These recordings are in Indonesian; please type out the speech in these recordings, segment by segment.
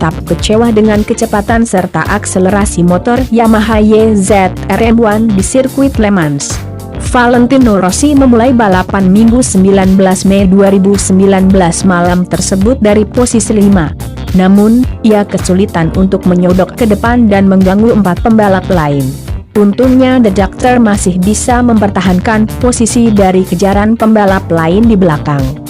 tetap kecewa dengan kecepatan serta akselerasi motor Yamaha YZR-M1 di sirkuit Le Mans. Valentino Rossi memulai balapan Minggu 19 Mei 2019 malam tersebut dari posisi 5. Namun, ia kesulitan untuk menyodok ke depan dan mengganggu 4 pembalap lain. Untungnya The Doctor masih bisa mempertahankan posisi dari kejaran pembalap lain di belakang.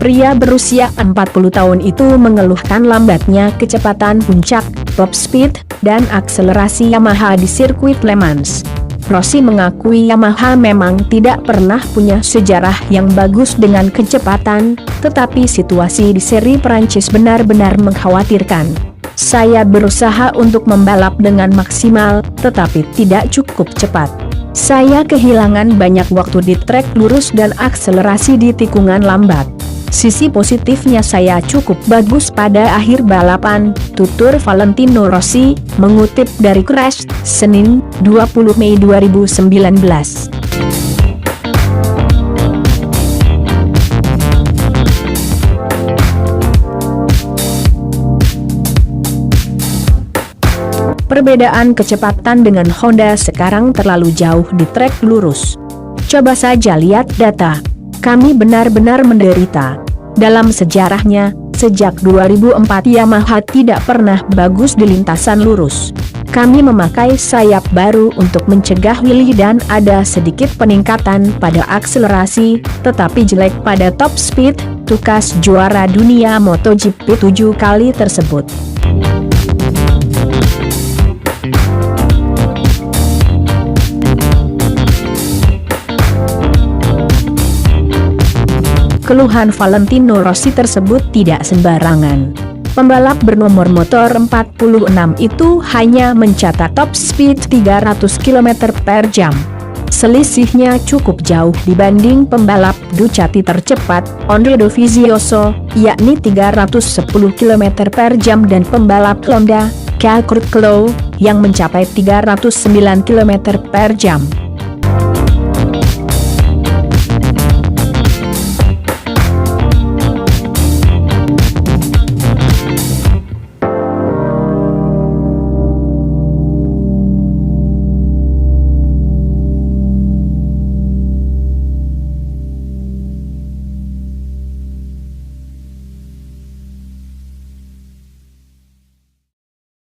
Pria berusia 40 tahun itu mengeluhkan lambatnya kecepatan puncak, top speed, dan akselerasi Yamaha di sirkuit Le Mans. Rossi mengakui Yamaha memang tidak pernah punya sejarah yang bagus dengan kecepatan, tetapi situasi di seri Prancis benar-benar mengkhawatirkan. Saya berusaha untuk membalap dengan maksimal, tetapi tidak cukup cepat. Saya kehilangan banyak waktu di trek lurus dan akselerasi di tikungan lambat. Sisi positifnya saya cukup bagus pada akhir balapan, tutur Valentino Rossi, mengutip dari Crash, Senin, 20 Mei 2019. Perbedaan kecepatan dengan Honda sekarang terlalu jauh di trek lurus. Coba saja lihat data. Kami benar-benar menderita. Dalam sejarahnya, sejak 2004 Yamaha tidak pernah bagus di lintasan lurus. Kami memakai sayap baru untuk mencegah wheelie dan ada sedikit peningkatan pada akselerasi, tetapi jelek pada top speed, tukas juara dunia MotoGP 7 kali tersebut. Keluhan Valentino Rossi tersebut tidak sembarangan. Pembalap bernomor motor 46 itu hanya mencatat top speed 300 km per jam. Selisihnya cukup jauh dibanding pembalap Ducati tercepat, Andre Dovizioso, yakni 310 km per jam dan pembalap Honda, Kurt Kloe, yang mencapai 309 km per jam.